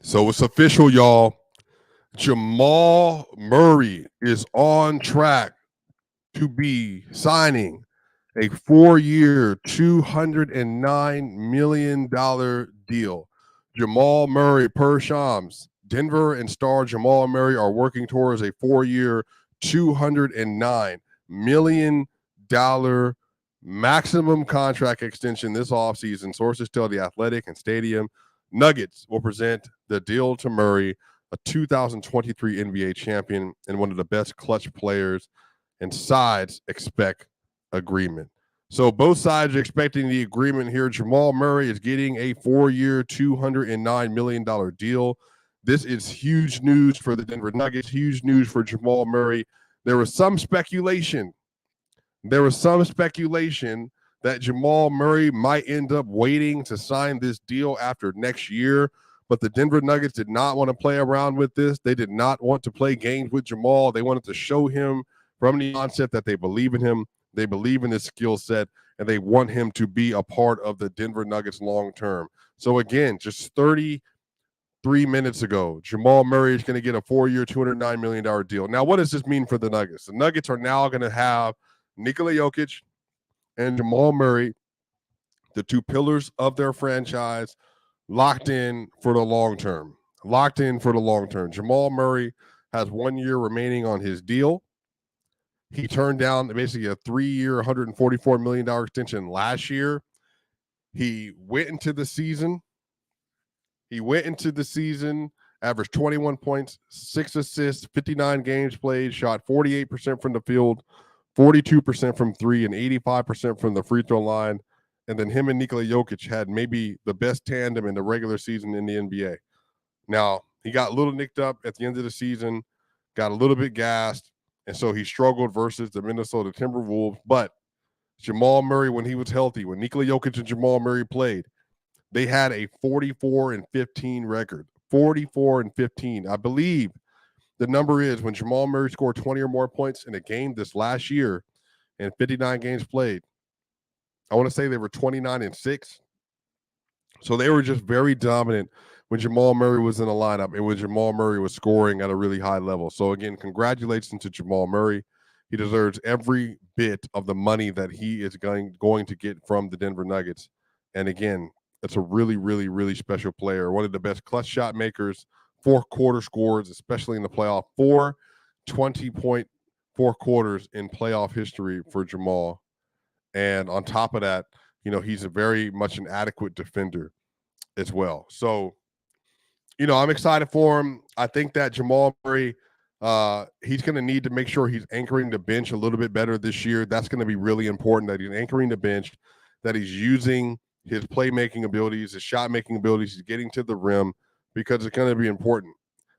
So it's official, y'all. Jamal Murray is on track to be signing a 4-year, $209 million deal. Jamal Murray, per Shams, Denver and star Jamal Murray are working towards a 4-year, $209 million maximum contract extension this offseason. Sources tell The Athletic and Stadium Nuggets will present the deal to Murray, a 2023 NBA champion and one of the best clutch players, and sides expect agreement. So both sides are expecting the agreement here. Jamal Murray is getting a 4-year, $209 million deal. This is huge news for the Denver Nuggets, huge news for Jamal Murray. There was some speculation. That Jamal Murray might end up waiting to sign this deal after next year, but the Denver Nuggets did not want to play around with this. They did not want to play games with Jamal. They wanted to show him from the onset that they believe in him. They believe in his skill set, and they want him to be a part of the Denver Nuggets long term. So again, just 33 minutes ago, Jamal Murray is going to get a 4-year, $209 million deal. Now, what does this mean for the Nuggets? The Nuggets are now going to have Nikola Jokic and Jamal Murray, the two pillars of their franchise, locked in for the long term. Jamal Murray has 1 year remaining on his deal. He turned down basically a 3-year, $144 million extension last year. He went into the season, averaged 21 points, 6 assists, 59 games played, shot 48% from the field, 42% from three, and 85% from the free throw line. And then him and Nikola Jokic had maybe the best tandem in the regular season in the NBA. Now, he got a little nicked up at the end of the season, got a little bit gassed, and so he struggled versus the Minnesota Timberwolves. But Jamal Murray, when he was healthy, when Nikola Jokic and Jamal Murray played, they had a 44-15 record. 44-15. I believe the number is when Jamal Murray scored 20 or more points in a game this last year and 59 games played, I want to say they were 29-6. So they were just very dominant when Jamal Murray was in the lineup and when Jamal Murray was scoring at a really high level. So again, congratulations to Jamal Murray. He deserves every bit of the money that he is going to get from the Denver Nuggets. And again, it's a really, really, really special player. One of the best clutch shot makers, fourth quarter scores, especially in the playoff. 4 20-point fourth quarters in playoff history for Jamal. And on top of that, he's a very much an adequate defender as well. So, I'm excited for him. I think that Jamal Murray, he's going to need to make sure he's anchoring the bench a little bit better this year. That's going to be really important, that he's anchoring the bench, that he's using his playmaking abilities, his shot-making abilities, he's getting to the rim, because it's going to be important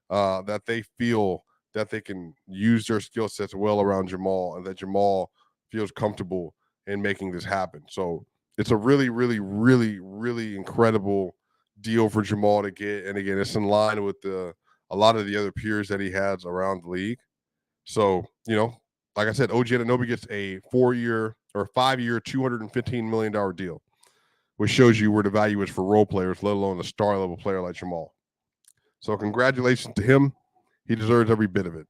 that they feel that they can use their skill sets well around Jamal and that Jamal feels comfortable in making this happen. So it's a really, really, really, really incredible deal for Jamal to get. And again, it's in line with a lot of the other peers that he has around the league. So, like I said, OG Anunoby gets a 4-year or 5-year, $215 million deal, which shows you where the value is for role players, let alone a star level player like Jamal. So congratulations to him. He deserves every bit of it.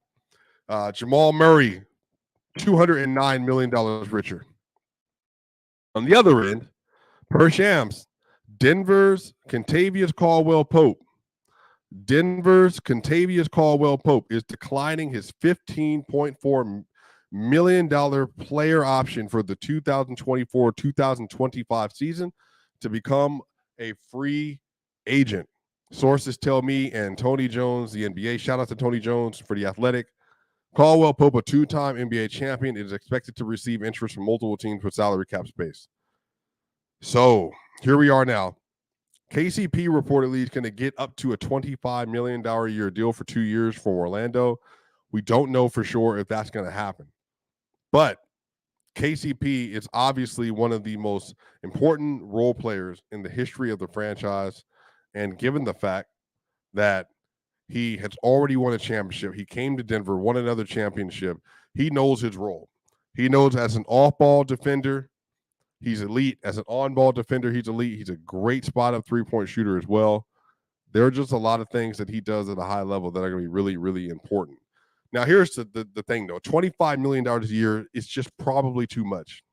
Jamal Murray, $209 million richer. On the other end, per Shams, Denver's Kentavious Caldwell-Pope is declining his $15.4 million player option for the 2024-2025 season to become a free agent. Sources tell me, and Tony Jones, the NBA, shout out to Tony Jones for The Athletic. Caldwell-Pope, a 2-time NBA champion, is expected to receive interest from multiple teams with salary cap space. So here we are now. KCP reportedly is going to get up to a $25 million a year deal for 2 years from Orlando. We don't know for sure if that's going to happen. But KCP is obviously one of the most important role players in the history of the franchise. And given the fact that he has already won a championship, he came to Denver, won another championship, he knows his role. He knows as an off-ball defender, he's elite. As an on-ball defender, he's elite. He's a great spot-up three-point shooter as well. There are just a lot of things that he does at a high level that are going to be really, really important. Now, here's the thing, though. $25 million a year is just probably too much.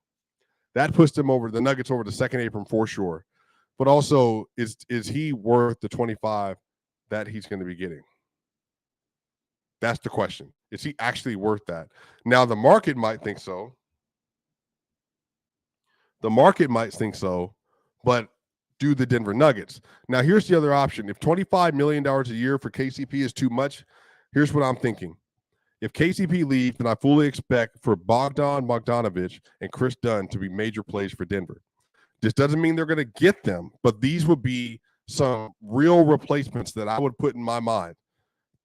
That puts them over the Nuggets over the second apron for sure. But also, is he worth the 25 that he's going to be getting? That's the question. Is he actually worth that? Now, the market might think so. The market might think so, but do the Denver Nuggets. Now, here's the other option. If $25 million a year for KCP is too much, here's what I'm thinking. If KCP leaves, then I fully expect for Bogdan Bogdanovic and Chris Dunn to be major plays for Denver. This doesn't mean they're going to get them, but these would be some real replacements that I would put in my mind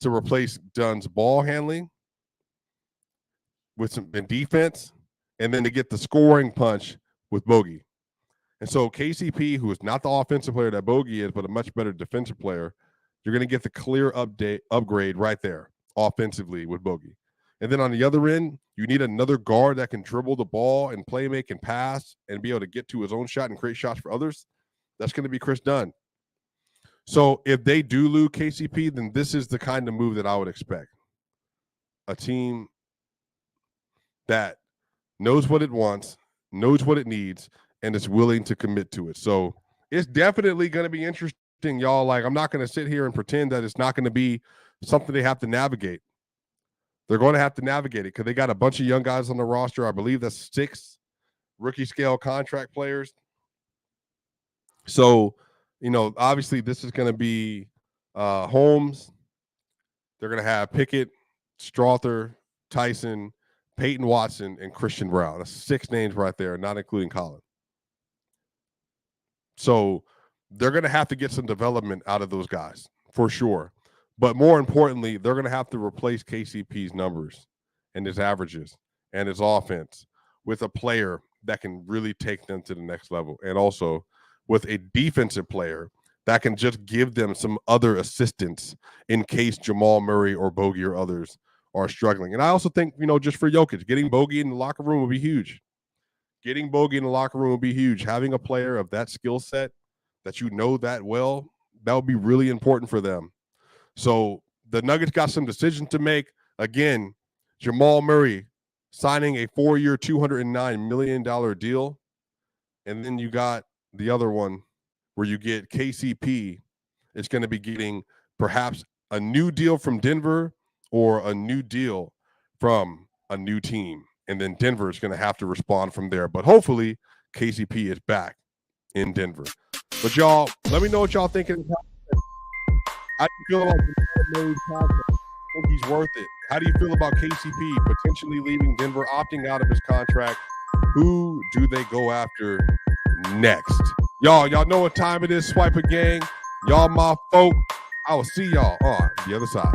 to replace Dunn's ball handling with some defense, and then to get the scoring punch with Bogey. And so KCP, who is not the offensive player that Bogey is, but a much better defensive player, you're going to get the clear upgrade right there offensively with Bogey. And then on the other end, you need another guard that can dribble the ball and play, make, and pass and be able to get to his own shot and create shots for others. That's going to be Chris Dunn. So if they do lose KCP, then this is the kind of move that I would expect. A team that knows what it wants, knows what it needs, and is willing to commit to it. So it's definitely going to be interesting, y'all. Like, I'm not going to sit here and pretend that it's not going to be something they have to navigate. They're going to have to navigate it because they got a bunch of young guys on the roster. I believe that's 6 rookie scale contract players. So, obviously this is going to be Holmes. They're going to have Pickett, Strother, Tyson, Peyton Watson, and Christian Brown. That's 6 names right there, not including Colin. So they're going to have to get some development out of those guys for sure. But more importantly, they're going to have to replace KCP's numbers and his averages and his offense with a player that can really take them to the next level. And also with a defensive player that can just give them some other assistance in case Jamal Murray or Bogey or others are struggling. And I also think, just for Jokic, getting Bogey in the locker room would be huge. Getting Bogey in the locker room would be huge. Having a player of that skill set that that well, that would be really important for them. So the Nuggets got some decisions to make. Again, Jamal Murray signing a 4-year, $209 million deal. And then you got the other one where you get KCP. It's going to be getting perhaps a new deal from Denver or a new deal from a new team. And then Denver is going to have to respond from there. But hopefully KCP is back in Denver. But y'all, let me know what y'all think. How do you feel about Murray's contract? I think he's worth it. How do you feel about KCP potentially leaving Denver, opting out of his contract? Who do they go after next? Y'all know what time it is, Swiper Gang. Y'all my folk. I will see y'all on the other side.